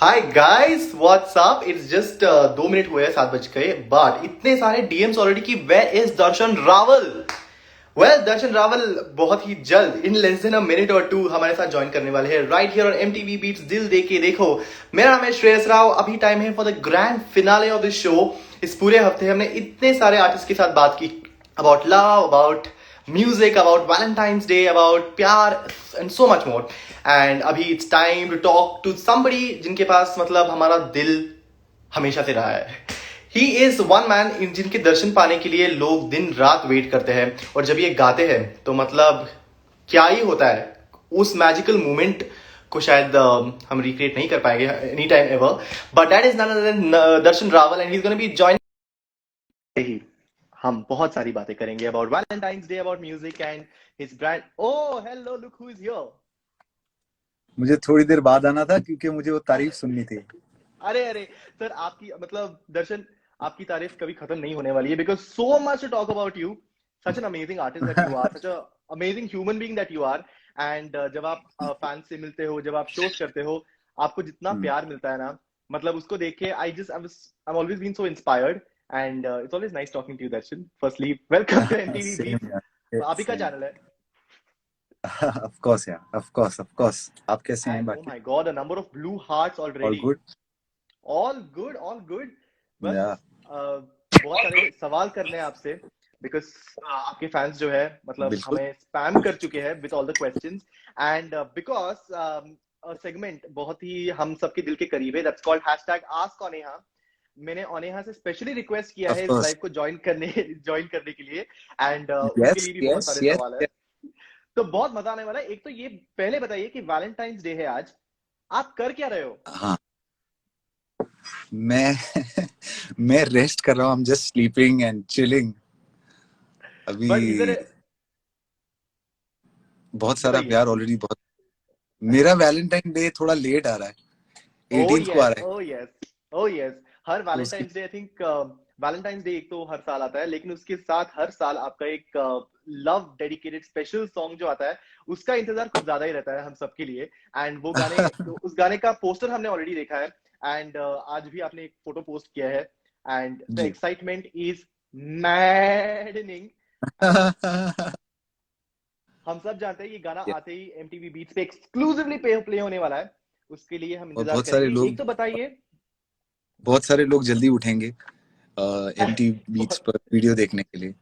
Hi guys what's up. It's just 2 minute हुए हैं 7 बज गए, बट इतने सारे डीएम्स ऑलरेडी कि वेयर इज दर्शन रावल। दर्शन रावल बहुत ही जल्द in less than a minute और टू हमारे साथ ज्वाइन करने वाले हैं right here on MTV beats दिल दे के देखो। मेरा नाम है श्रेयस राव। अभी टाइम है for the grand finale of this show. इस पूरे हफ्ते हमने इतने सारे आर्टिस्ट के साथ बात की about love, about music, about Valentine's Day, about प्यार and so much more. And अभी it's time to talk to somebody जिनके पास मतलब हमारा दिल हमेशा से रहा है. He is one man जिनके दर्शन पाने के लिए लोग दिन रात वेट करते हैं, और जब ये गाते हैं तो मतलब क्या ही होता है. उस मैजिकल मोमेंट को शायद हम रिक्रिएट नहीं कर पाएंगे any time ever, but that is none other than Darshan Raval, and he is gonna be joining. हम बहुत सारी बातें करेंगे about Valentine's day, about music and his brand. Oh hello, look who is here. मुझे थोड़ी देर बाद आना था क्योंकि मुझे वो तारीफ सुननी थी. अरे अरे सर, आपकी मतलब दर्शन, आपकी तारीफ कभी खत्म नहीं होने वाली है, because so much to talk about you. Such an amazing artist that you are, such a amazing human being that you are. And जब आप फैंस से मिलते हो, जब आप शोज करते हो, आपको जितना प्यार मिलता है ना, मतलब उसको देख के I always been so inspired. And it's always nice talking to you Darshan. Firstly welcome to MTV same beat. यार, आप ही का चैनल है. ऑफ कोर्स यार, ऑफ कोर्स. आप कैसे हैं एंड ओ बाकी? My God, a number of blue hearts all already. Good. All good, all good. बस या बहुत सारे सवाल करने हैं आपसे, बिकॉज आपके फैंस जो है मतलब बिल्कुल. हमें स्पैम कर चुके हैं with all the questions. And because segment बहुत ही हम सबके दिल के करीब है, दैट्स कॉल्ड हैशटैग आस्क ओनेहा. मैंने ओनेहा से स्पेशली रिक्वेस्ट किया ऑफ है इस कोर्स. लाइव को ज्वाइन करने के लिए. एंड उनके यस लिए भी बहुत यस सारे सवाल है, यस. तो बहुत मजा आने वाला है. एक तो ये पहले बताइए कि वैलेंटाइंस डे है आज, आप कर क्या रहे हो? हाँ, मैं मैं रेस्ट कर रहा हूँ. आई am just sleeping and chilling. अभी बट इधर बहुत सारा बताइए. प्यार ऑलरेडी. बहुत. मेरा वैलेंटाइन डे थोड़ा लेट आ रहा है. ओ 18th को आ यस, रहा है. ओ यस, ओ यस. हर तो उसकी Valentine's day I think, Valentine's day एक तो हर साल आता है, लेकिन उसके साथ हर साल आपका एक लव डेडिकेटेड स्पेशल सॉन्ग जो आता है, उसका इंतजार कुछ ज्यादा ही रहता है हम सबके लिए. एंड वो गाने, उस गाने का पोस्टर हमने ऑलरेडी देखा है. एंड आज भी आपने एक फोटो पोस्ट किया है. एंड द जी. Excitement is maddening. एंड हम सब जानते हैं ये गाना आते ही एमटीवी बीट्स पे एक्सक्लूसिवली प्ले होने वाला है. उसके लिए हम और इंतजार करेंगे. एक तो बताइए. बहुत सारे लोग जल्दी उठेंगे एमटी बीट्स पर वीडियो देखने के लिए.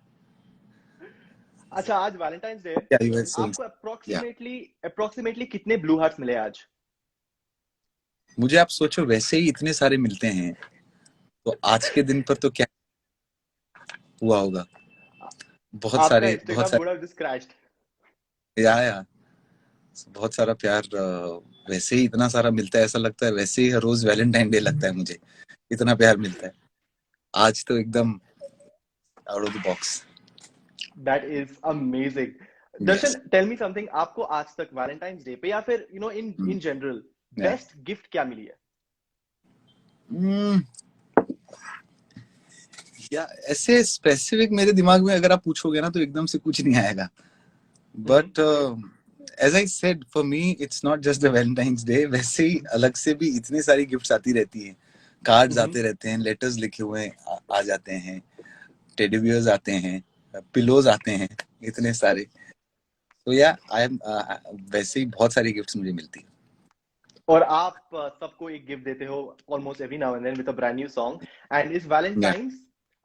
अच्छा, आज वैलेंटाइंस डे है. क्या यू आर सेइंग? आपको या अप्रोक्सीमेटली कितने ब्लू हार्ट्स मिले आज? मुझे आप सोचो, वैसे ही इतने सारे मिलते हैं तो आज के दिन पर तो क्या हुआ होगा. आपका बहुत इंस्टाग्राम सारे. Would have just crashed. या बहुत सारा प्यार. वैसे ही इतना सारा मिलता है, ऐसा लगता है वैसे ही हर रोज वैलेंटाइन डे लगता है मुझे. इतना प्यार मिलता है आज तो एकदम out of the box. That is amazing. Darshan, yes. Tell me something. आपको आज तक वैलेंटाइंस डे पे या फिर इन जनरल या बेस्ट गिफ्ट क्या मिली है? या ऐसे स्पेसिफिक मेरे दिमाग में अगर आप पूछोगे ना तो एकदम से कुछ नहीं आएगा. But as I said, for me it's not just the Valentine's day. वैसे ही अलग से भी इतनी सारी गिफ्ट्स आती रहती हैं. कार्ड्स आते रहते हैं, लेटर्स लिखे हुए आ जाते हैं, टेडी बियर्स आते हैं, पिलोज आते हैं, इतने सारे. तो या आई एम वैसे ही बहुत सारी गिफ्ट्स मुझे मिलती है. और आप सबको एक गिफ्ट देते हो almost every now and then with a brand new song. And इस या वैलेंटाइंस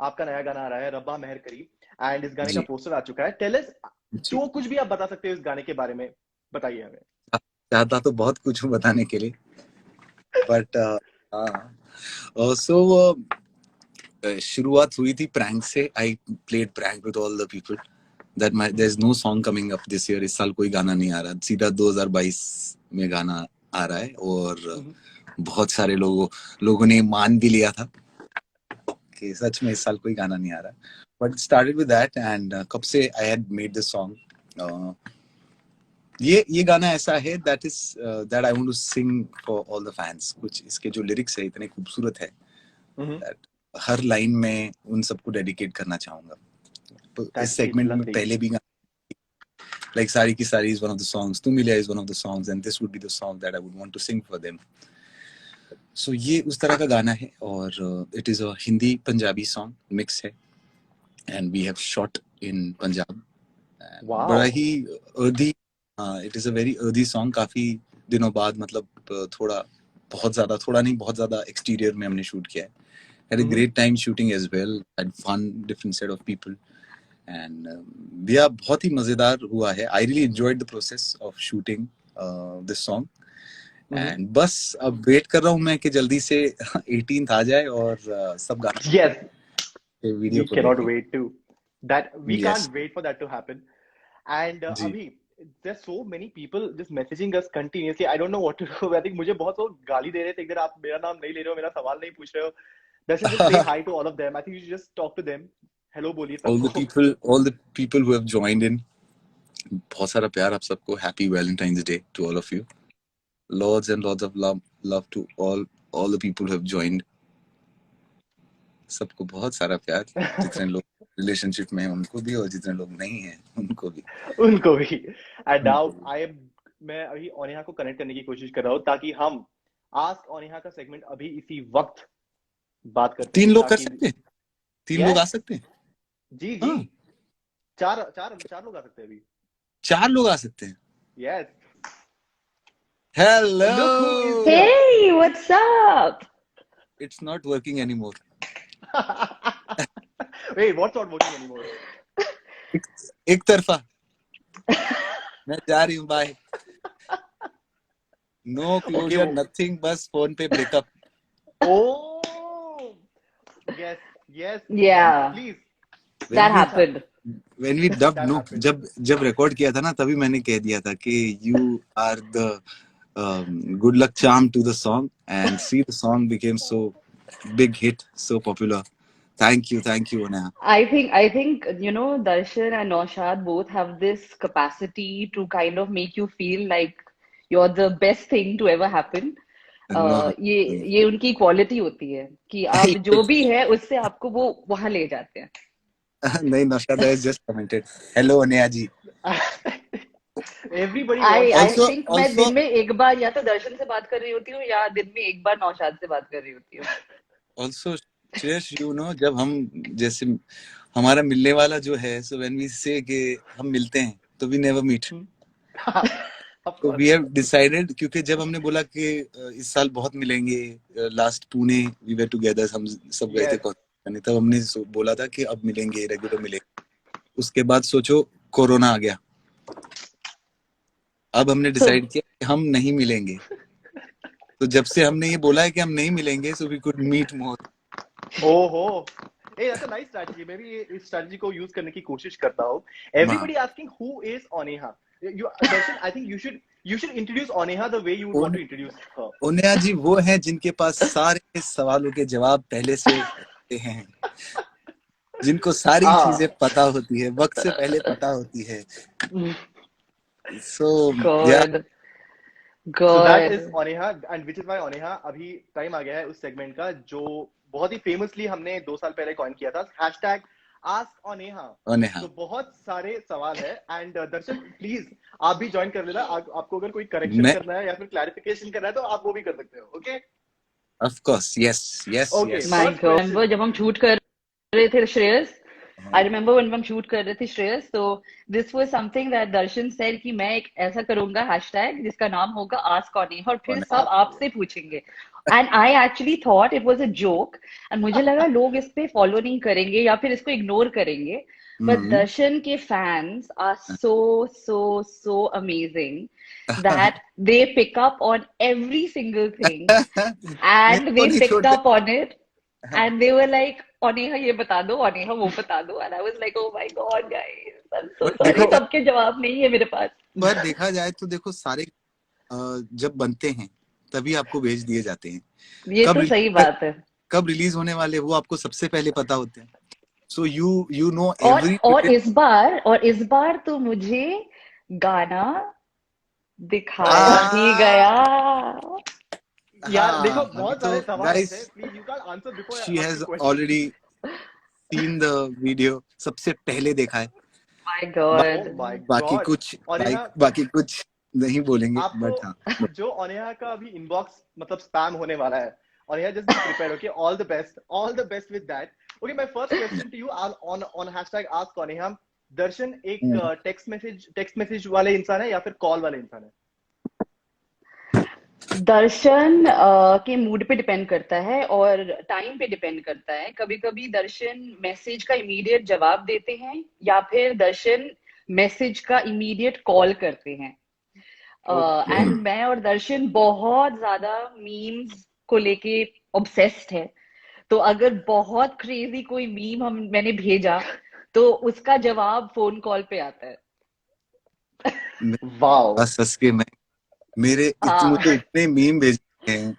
आपका नया गाना आ रहा है, रब्बा मेहर करीब. एंड इस गाने का जी पोस्टर आ चुका है. टेल अस, जी. जो कुछ भी आप बता सकते हो इस गाने के बारे में, बताइए हमें. चाहता तो बहुत कुछ हूँ बताने के लिए, बट सो शुरुआत हुई थी प्रैंक से. I played prank with all the people that there's no song coming up this year. इस साल कोई गाना नहीं आ रहा. सीधा 2022 में गाना आ रहा है. और बहुत सारे लोगों ने मान भी लिया था कि सच में इस साल कोई गाना नहीं आ रहा. But started with that and कब से I had made this song. ये गाना ऐसा है that I want to sing for all the fans. कुछ इसके जो लिरिक्स है इतने खूबसूरत है that हर लाइन में उन सबको डेडिकेट करना चाहूंगा. तो इस That is सेगमेंट में lovely. पहले भी like Sari Ki Sari is one of the songs, Tu Milya is one of the songs, and this would be the song that I would want to sing for them. सो ये उस तरह का गाना है और it is a Hindi Punjabi song mix है and we have shot in Punjab. Wow. बड़ा ही earthy, it is a very earthy song. काफी दिनों बाद मतलब थोड़ा बहुत ज्यादा, थोड़ा नहीं बहुत ज्यादा एक्सटीरियर में हमने शूट किया है। had a great time shooting as well, had fun, different set of people and yeah, बहुत ही मजेदार हुआ है। I really enjoyed the process of shooting this song and बस अब वेट कर रहा हूँ मैं कि जल्दी से 18th आ जाए और सब गाना Yes, वीडियो we को cannot लेके। wait to that. We Yes, can't wait for that to happen. And जी। Abhi, there's so many people just messaging us continuously. I don't know what to do. I think मुझे बहुत लोग गाली दे रहे थे, इधर आप मेरा नाम नहीं ले रहे हो, मेरा सवाल नहीं पूछ रहे हो। Darshan, just say hi to all of them. I think you should just talk to them. Hello बोलिए सबको। all the people who have joined in, बहुत सारा प्यार आप सबको। Happy Valentine's Day to all of you. Lots and lots of love to all the people who have joined. सबको बहुत सारा प्यार, जितने लोग रिलेशनशिप में हैं उनको भी और जितने लोग नहीं हैं उनको भी। उनको भी। And now उनको भी। मैं अभी ओनेहा को कनेक्ट करने की कोशिश कर रहा हूँ ताकि हम आस्क ओनेहा का सेगमेंट अभी इसी वक्त बात कर 3 सकें, लोग कर ताकि सकते हैं, 3 लोग आ यस सकते हैं। जी जी, हाँ, चार चार चार लोग आ सकते हैं अभी। 4 लोग आ सकते हैं। Yes, hello. look who is here. Hey, what's up? It's not working anymore. Wait, what's not working anymore? एक तरफा। मैं जा रही हूँ, bye. No Okay, closure, nothing, बस फोन पे breakup. oh, yes, yes, Yeah, please. that happened. When we dubbed, That no, happened. जब record किया था ना तभी मैंने कह दिया था कि you are the good luck charm to the song and see the song became so big hit, so popular. Thank you, Oneha. I think Darshan and Naushad both have this capacity to kind of make you feel like you're the best thing to ever happen. No, ये उनकी quality होती है कि आप जो भी है उससे आपको वो वहां ले जाते हैं। नहीं, Naushad has just commented. Hello, Oneha ji. Everybody I wants. Also, think मैं दिन में एक बार या तो दर्शन से बात कर रही होती हूँ या दिन में एक बार नौशाद से बात कर रही होती हूँ। also, Shreyash, you know, जब हम जैसे हमारा मिलने वाला जो है, so when we say कि हम मिलते हैं, तो we never meet. Of तो course. वी हैव डिसाइडेड, क्योंकि जब हमने बोला कि इस साल बहुत मिलेंगे, last Pune we were together, हम सब गए थे Yes. करने, तब हमने बोला था कि अब मिलेंगे, रेगुलर मिलेंगे। उसके बाद सोचो कोरोना आ गया, अब हमने डिसाइड किया कि हम नहीं मिलेंगे। तो जब से हमने ये बोला है कि हम नहीं मिलेंगे, सो वी कुड मीट मोर। ओहो, hey, that's a nice strategy. मैं भी इस strategy को use करने की कोशिश करता हूँ। Everybody asking who is Oneha. Darshan, I think you should introduce Oneha the way you would want to introduce her. ओनेहा जी वो हैं जिनके पास सारे सवालों के जवाब पहले से होते हैं, जिनको सारी चीजें पता होती है, वक्त से पहले पता होती है। So yeah. So that is Oneha, and which is why Oneha अभी टाइम आ गया है उस सेगमेंट का जो बहुत ही फेमसली हमने 2 साल पहले कॉइन किया था, #Ask Oneha। तो बहुत सारे सवाल है एंड दर्शन प्लीज आप भी ज्वाइन कर लेना। आपको अगर कोई करेक्शन करना है या फिर क्लैरिफिकेशन करना है तो आप वो भी कर सकते हो। Okay, Of course, yes. Okay, yes. My first God, question. remember जब हम शूट कर रहे थे श्रेयस, I remember when हम शूट कर रहे थे श्रेयस, तो this was something that Darshan said कि मैं एक ऐसा करूंगा हैशटैग जिसका नाम होगा Ask Oneha और फिर सब आपसे पूछेंगे। And I actually thought it was a joke and मुझे लगा लोग इस पे फॉलो नहीं करेंगे या फिर इसको इग्नोर करेंगे। But दर्शन के fans are so amazing that they pick up on every single thing and they picked up on it and they were like Oneha ये बता दो, Oneha वो बता दो, and I was like oh my god guys, I'm so sorry, सबके जवाब नहीं है मेरे पास। पर देखा जाए तो देखो सारे जब बनते हैं तभी आपको भेज दिए जाते हैं। ये तो सही बात है। कब रिलीज होने वाले वो आपको सबसे पहले पता होते हैं। So you know every और इस बार तो मुझे गाना दिखाया ही गया। यार देखो बहुत सारे सवाल guys, थे, please you can answer before she has already seen the video, सबसे पहले देखा है। My God. Oh my बाकी God. कुछ और बाकी कुछ नहीं बोलेंगे, बट हाँ. आपको जो अनेहा का अभी इनबॉक्स मतलब स्पैम होने वाला है, Aneha just be prepared. Okay, all the best with that. Okay, my first question to you on hashtag ask Aneha. Darshan एक टेक्स्ट मैसेज वाले इंसान है या फिर कॉल वाले इंसान है? दर्शन के मूड पे डिपेंड करता है और टाइम पे डिपेंड करता है. कभी कभी दर्शन मैसेज का इमीडिएट जवाब देते हैं या फिर दर्शन मैसेज का इमीडिएट कॉल करते हैं. एंड मैं और दर्शन बहुत ज्यादा मीम्स को लेके ऑब्सेस्ड है. तो अगर बहुत क्रेजी कोई मीम मैंने भेजा तो उसका जवाब फोन कॉल पे आता है. वाओ. बस हंस के मुझे हाँ. इतने मीम भेजते हैं,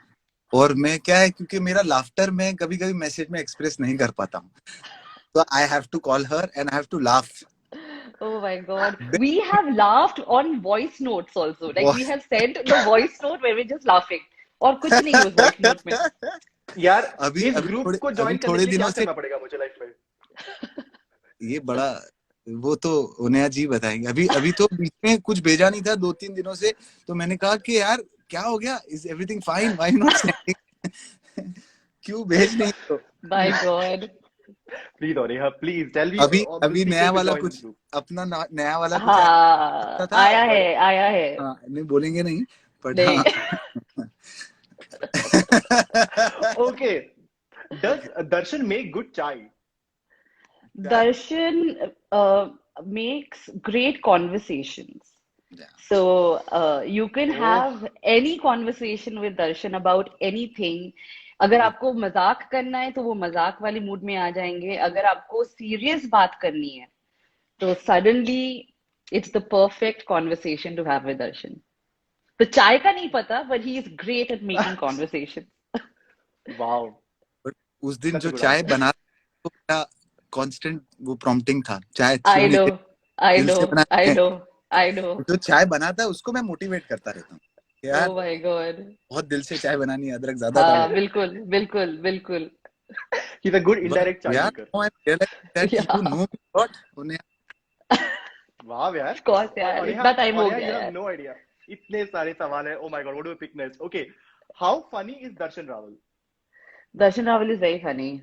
और मैं क्या है, क्योंकि मेरा लाफ्टर मैं कभी कभी मैसेज में एक्सप्रेस नहीं कर पाता हूँ, तो I have to call her and I have to laugh. Oh my God. We have laughed on voice notes also. Like we have sent the voice note where we're just laughing. और कुछ नहीं उस voice note में. यार अभी इस group को join करने के लिए क्या करना पड़ेगा मुझे लाइफ में? ये बड़ा, वो तो उन्हें जी बताएंगे. अभी तो बीच में कुछ भेजा नहीं था 2-3 दिनों से, तो मैंने कहा कि यार क्या हो गया, is everything fine, why not sending, क्यों भेज नहीं तो. My God. Please Aneha, please tell me. अभी नया वाला कुछ, अपना नया वाला कुछ हाँ, था. आया है. हाँ, नहीं बोलेंगे नहीं, बट नहीं. हाँ. Okay, does Darshan make good चाय? Darshan makes great conversations. Yeah. So you can have any conversation with Darshan about anything. अगर आपको मजाक करना है तो वो मजाक वाली मूड में आ जाएंगे. अगर आपको सीरियस बात करनी है तो suddenly it's the perfect conversation to have with Darshan. तो चाय का नहीं पता, but he is great at making conversation. Wow. But उस दिन जो चाय बना, तो मेरा कांस्टेंट वो प्रॉम्प्टिंग था, चाय अच्छी I होनी know, चाहिए, I दिल से know, बनाते I हैं. know, I know. जो चाय बनाता है उसको मैं मोटिवेट करता रहता हूँ, यार Oh my God. बहुत दिल से चाय बनानी है, अदरक ज्यादा हाँ, डालो. बिल्कुल बिल्कुल बिल्कुल. He's a good indirect चाय यार maker. now I realize that Yeah. you know me lot. उन्हें वाह यार. Of course यार, अनेहा, इतना टाइम हो अनेहा, गया you have यार. no idea. इतने सारे सवाल है. Oh my God, what do we pick next? Okay, how funny is Darshan Rawal? Darshan Rawal is very funny.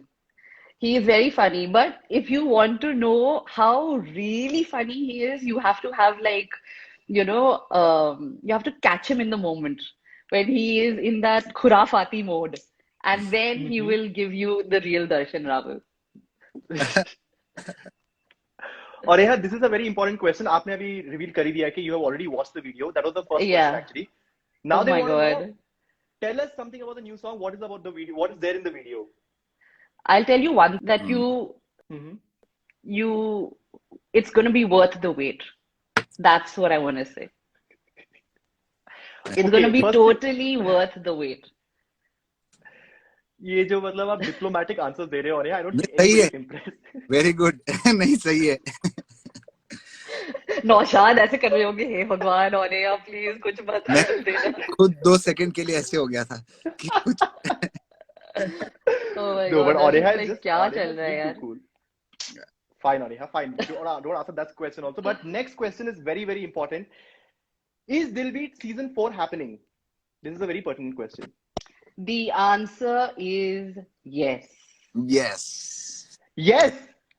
He is very funny, but if you want to know how really funny he is, you have to have like, you have to catch him in the moment when he is in that khurafati mode, and then he will give you the real Darshan Rawal. और यह this is a very important question. आपने अभी reveal कर ही दिया कि you have already watched the video. That was the first Yeah. question actually. Now Oh they my want to know. God. Tell us something about the new song. What is about the video? What is there in the video? I'll tell you one that Mm-hmm. it's going to be worth the wait. That's what I want to say. It's going to be first- totally worth the wait. ये जो मतलब आप diplomatic answer दे रहे हो, I don't think सही anybody है. is impressed. Very good. नहीं सही है. नौशाद ऐसे कर रहे होंगे, हे भगवान अनेहा प्लीज कुछ मत देना. खुद 2 सेकंड के लिए ऐसे हो गया था कि कुछ. Oh my No, but God, Aneha like, is just क्या Aneha चल is रहा है way too यार. cool. Fine, Aneha, fine. Don't answer that question also. But next question is very, very important. Is Dilbeat season 4 happening? This is a very pertinent question. The answer is yes. Yes. Yes.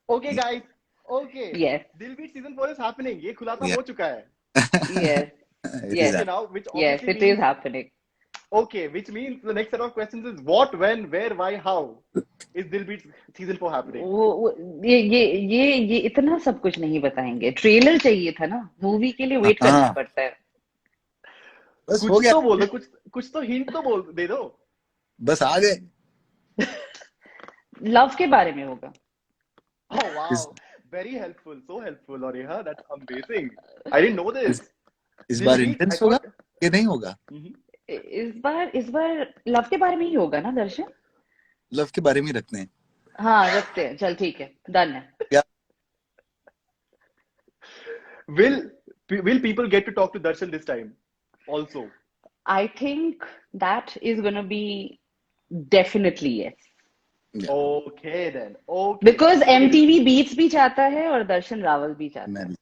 Okay, guys. Okay. Yes. Dilbeat season 4 is happening. ये खुलासा Yeah. हो चुका है. Yes. It Yes. is Okay, now, which Yes, obviously it means, is happening. okay, which means the next set of questions is what, when, where, why, how is Dilbeat season 4 happening? ये इतना सब कुछ नहीं बताएंगे. Trailer चाहिए था ना, movie के लिए वेट करना हाँ. पड़ता है. बस हो कुछ गया. तो बोल दो, कुछ तो हिंट तो बोल दे दो. बस आ गए. लव के बारे में होगा. Oh wow, very helpful, so helpful, Aneha, that's amazing. I didn't know this. इस बार Dilbeat, इंटेंस I होगा thought- कि नहीं होगा? Mhm. इस बार लव के बारे में ही होगा ना दर्शन. लव के बारे में ही रखते हैं. हाँ रखते हैं, चल ठीक है, डन है. Will people get to talk to Darshan this time also? I think that is gonna be definitely yes. Okay then. Okay. Because MTV Beats भी चाहता है और दर्शन रावल भी चाहता मैं है. भी.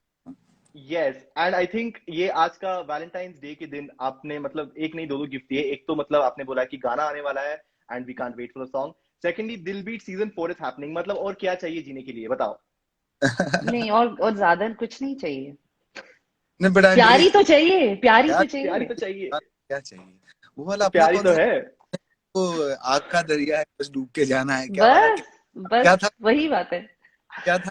यस, एंड आई थिंक ये आज का वैलेंटाइंस डे के दिन आपने मतलब एक नहीं दो गिफ्ट दिए। एक तो मतलब आपने बोला कि गाना आने वाला है and we can't wait for the song. Secondly, दिल बीट सीजन 4 इज हैपनिंग। मतलब और क्या चाहिए जीने के लिए, बताओ। नहीं, और ज्यादा कुछ नहीं चाहिए। नहीं बट आई प्यारी रियली तो चाहिए, प्यारी क्या तो प्यारी चाहिए। तो चाहिए। क्या चाहिए? वो वाला अपना प्यारी कौन तो सा, है। वो आग का दरिया है बस डूब के जाना है, क्या वाला, बस क्या बस था, वही बात है। क्या था,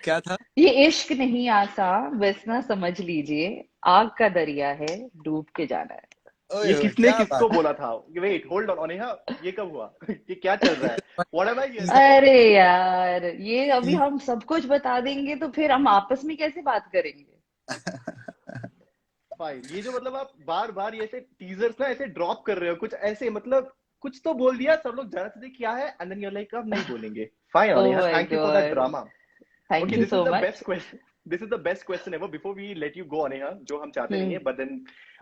क्या था? ये इश्क नहीं आसा, बस ना समझ लीजिए, आग का दरिया है, डूब के जाना है। ये ओए ओए किसने क्या किसको बात बोला था? वेट, होल्ड ऑन अनेहा, ये कब हुआ? ये क्या चल रहा है? है। What am I hearing? अरे यार, ये अभी हम सब कुछ बता देंगे तो फिर हम आपस में कैसे बात करेंगे? फाइन, ये जो मतलब आप बार बार ये ऐसे टीजर्स ना ऐसे ड्रॉप कर रहे हो, कुछ ऐसे मतलब कुछ तो बोल दिया, सब लोग जान से क्या है, एंड देन यू लाइक अब नहीं बोलेंगे। Fine oh Aneha, my thank you for that God, drama. Thank Okay, you this is so the much. best question. This is the best question ever. Before we let you go, Aneha, जो हम चाहते नहीं है, हम्म। but then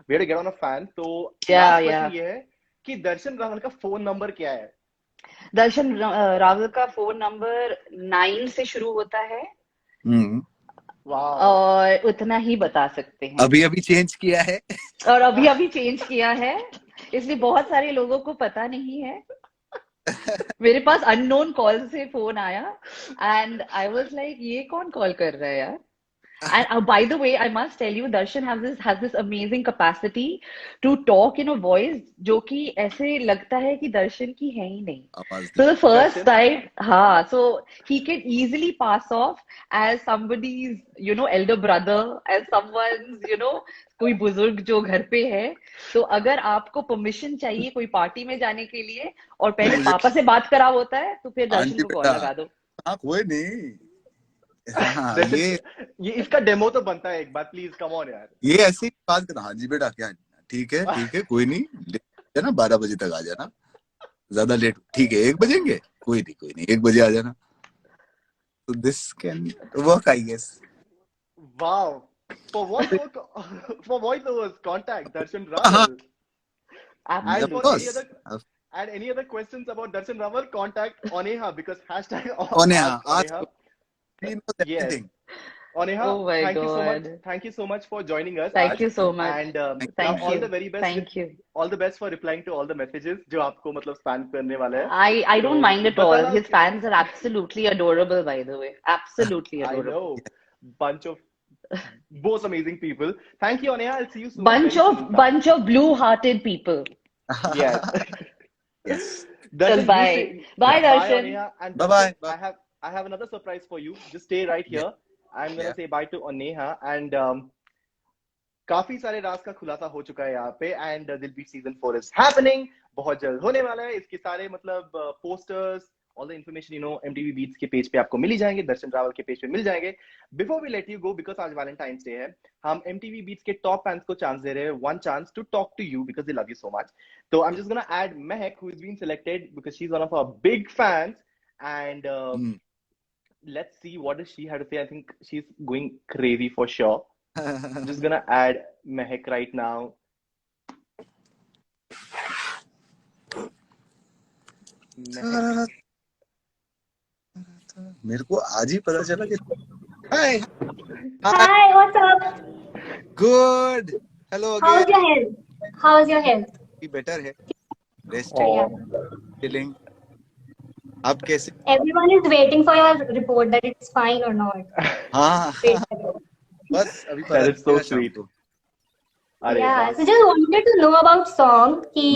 we have to get on a fan. तो या last या question ये है कि दर्शन रावल का फोन नंबर क्या है? दर्शन रावल का फोन नंबर 9 से शुरू होता है, हम्म, वाओ। और उतना ही बता सकते हैं। अभी अभी चेंज किया है। और अभी अभी चेंज किया है, इसलिए बहुत सारे लोगों को पता नहीं है। मेरे पास अननोन कॉल से फोन आया, एंड आई वाज लाइक ये कौन कॉल कर रहा है यार। And by the way, I must tell you, Darshan has this amazing capacity to talk in a voice जो कि ऐसे लगता है कि दर्शन की है ही नहीं। आवाज So the. the first Darshan, time, हाँ, so he can easily pass off as somebody's, elder brother, as someone's, कोई बुजुर्ग जो घर पे है। तो अगर आपको परमिशन चाहिए कोई पार्टी में जाने के लिए और पहले मुझे, पापा से बात करा होता है, तो फिर हाँ दर्शन जी को कॉल बेटा, लगा दो। हाँ कोई नहीं, हाँ दर्शन, ये ये इसका डेमो तो बनता है एक बार, प्लीज कम ऑन यार। ऐसी बात करना, हाँ जी बेटा क्या, ठीक है कोई नहीं, है ना, 12 बजे तक आ जाना, ज्यादा लेट ठीक है, 1 बजेंगे, कोई नहीं 1 बजे आ जाना, तो this can work I guess. Wow. For voice over, for voice overs, contact Darshan हाँ, Rawal. And of for Absolutely. any course, other and any other questions about Darshan Rawal, contact Oneha because hashtag Oneha, ask ask, Oneha. he knows Yes. everything. Oneha, Oh my thank you so much. God. Thank you so much for joining us, Thank Aaj. you so much. And Thank now Thank all the you. very best with Thank you. all the best for replying to all the messages जो आपको मतलब spam करने वाला है. I don't तो mind at all. बताना. His fans are absolutely adorable, by the way. Absolutely I adorable. know. Bunch of most amazing people. Thank you, Oneha. I'll see you soon. Bunch Very soon, of in fact. bunch of blue-hearted people. Yes. Yes. Chal, Darshan, you bye. say Bye, bye, Darshan. Oneha. And Bye Darshan, bye. I have another surprise for you. Just stay right Yeah, here. I'm gonna yeah. say bye to Oneha. And काफी सारे राज का खुलासा हो चुका है यहाँ पे, and दिल बीट सीजन 4 इज हैपनिंग। बहुत जल्द होने वाला है। इसके सारे मतलब posters, all the information MTV beats के पेज पे आपको मिल ही जाएंगे, दर्शन रावल के पेज पे मिल जाएंगे। Before we let you go, because आज वैलेंटाइंस डे है, हम एमटीवी बीट्स के टॉप फैंस को चांस दे रहे हैं, one chance to talk to you because they love you so much. तो I am just gonna add Mahak, who is been selected because she is one of our big fans, and let's see what does she have to say. I think she's going crazy for sure. I'm just gonna add Mehak right now. Mehak. मेरे को आज ही पता चला कि हाय Hi, what's up? Good hello How's again, your health? How's your health? Better है, resting, Yeah. Chilling, आप कैसे? Everyone is waiting for your report that it's fine or not. हाँ Wait for it. बस अभी पता That is so चलेगा शाम sweet. को। अरे Yeah, वाह। so just wanted to know about song कि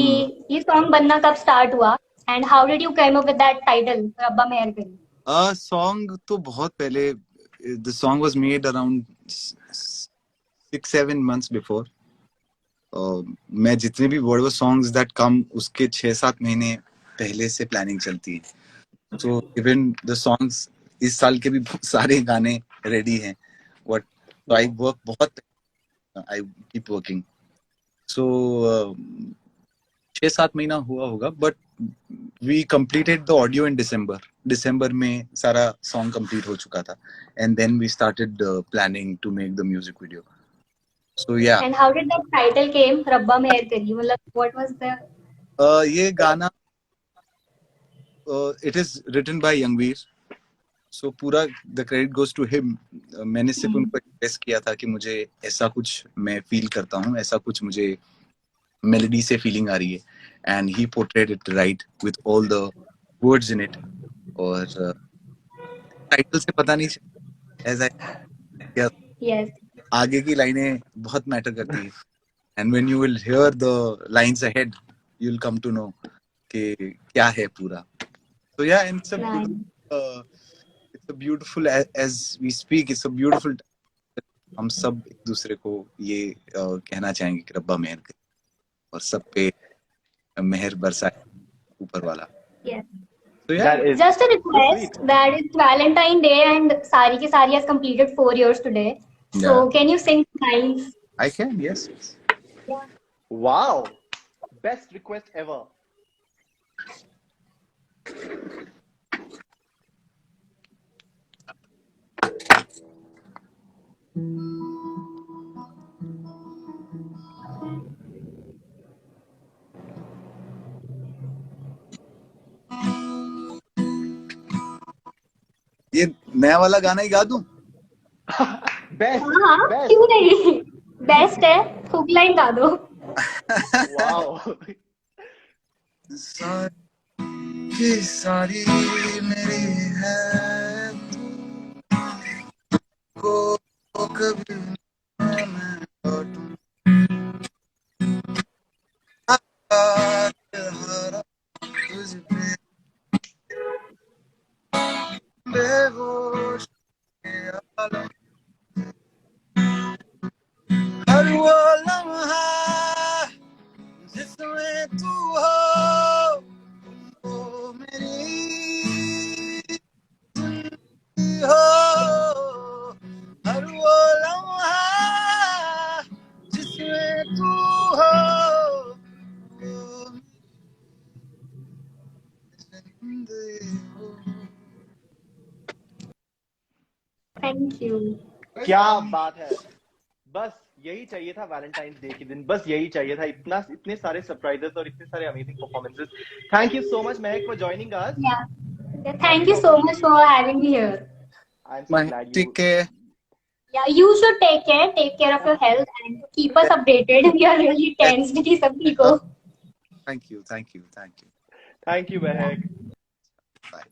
ये song बनना कब start हुआ and how did you come up with that title रब्बा मेहर करी? सॉन्ग तो बहुत पहले, the song was made around 6-7 months before. मैं जितने भी whatever songs that come उसके 6-7 महीने पहले से प्लानिंग चलती है। So even the songs इस साल के भी सारे गाने रेडी हैं। What so I work बहुत, I keep working. So 6-7 महीना हुआ होगा, but we completed the audio in December. December में सारा song complete हो चुका था, and then we started planning to make the music video. So yeah. And how did that title came रब्बा मेहर करी? मतलब what was the ये गाना it is written by Youngveer, so पूरा the credit goes to him. मैंने सिर्फ उनको express किया था कि मुझे ऐसा कुछ मैं फील करता हूँ, ऐसा कुछ मुझे मेलोडी से फीलिंग आ रही है, and he portrayed it right with all the words in it. और टाइटल से पता नहीं एज आई, Yes. आगे की लाइनें बहुत मैटर करती है, and when you will hear the lines ahead you will come to know कि क्या है पूरा। So yeah, and it's a Nice. beautiful, it's a beautiful as we speak, it's a beautiful. हम सब एक दूसरे को ये कहना चाहेंगे कि रब्बा मेहर करे और सब पे मेहर बरसाए ऊपर वाला। Yes. So yeah, That is Just a so request sweet. that it's Valentine Day and Sari Ki Sari has completed 4 years today. So yeah, can you sing lines? I can, yes. Yeah. Wow, best request ever. ये नया वाला गाना ही गा दूं? Best, हाँ best. क्यों नहीं, best है, हुक लाइन गा दो। Wow. सारी सारी मेरी है को कभी ना मैं लौटूं, हारा तुझ पे बेहोश के आलम, हर वो लम्हा जिसमें तू हो वो मेरी जिंदगी हो, हर वो लम्हा जिसमें तू हो वो मेरी जिंदगी हो। Thank you. क्या बात है। बस यही चाहिए था वैलेंटाइंस डे के दिन, बस यही चाहिए था। इतने सारे सरप्राइजेस और इतने सारे amazing performances. Thank you so much Mahak for joining us. Yeah. Thank you so much for having me here. I am so glad ठीक यू है, Yeah, you should take care of your health and keep us updated. We are really tensed कि सब ठीक हो। Thank you, thank you, thank you, thank you Mahak bye.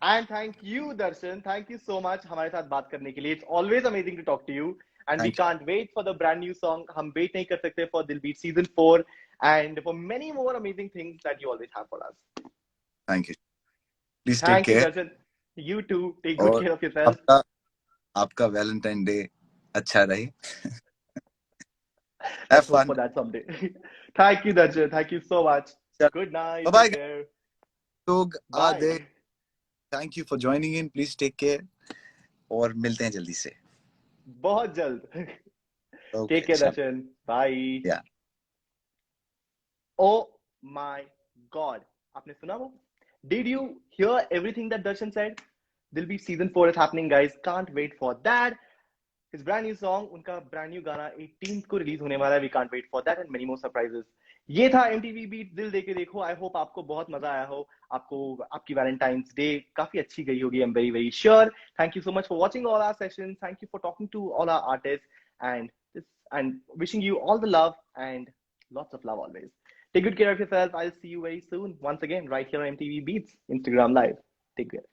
And thank you Darshan. Thank you so much हमारे साथ बात करने के लिए। It's always amazing to talk to you and we Thank you. Can't wait for the brand new song. हम wait नहीं कर सकते for Dil beat season 4 and for many more amazing things that you always have for us. Thank you, please take thank you care, Darshan. You too take good और care of yourself. आपका आपका Valentine day अच्छा रहे। Have Let's hope फन। for that someday. Thank you, Darshan. Thank you so much. Good night. Bye Take care. लोग आधे, Bye. Thank you for joining in, please take care और मिलते हैं जल्दी से। बहुत जल्द। Okay, Take care, Darshan. Bye. या Oh my God. आपने सुना वो? Did you hear everything that Darshan said? There'll be season 4 is happening, guys. Can't wait for that. His brand new song, उनका brand new गाना 18th को release होने वाला है. We can't wait for that and many more surprises. ये था MTV beat दिल दे के देखो। आई होप आपको बहुत मजा आया हो, आपको आपकी वैलेंटाइंस डे काफी अच्छी गई होगी। I am very very sure. Thank you so much for watching all our sessions. Thank you for talking to all our artists and wishing you all the love and lots of love always. Take good care of yourself. I'll see you very soon once again right here on MTV Beats Instagram Live. Take care.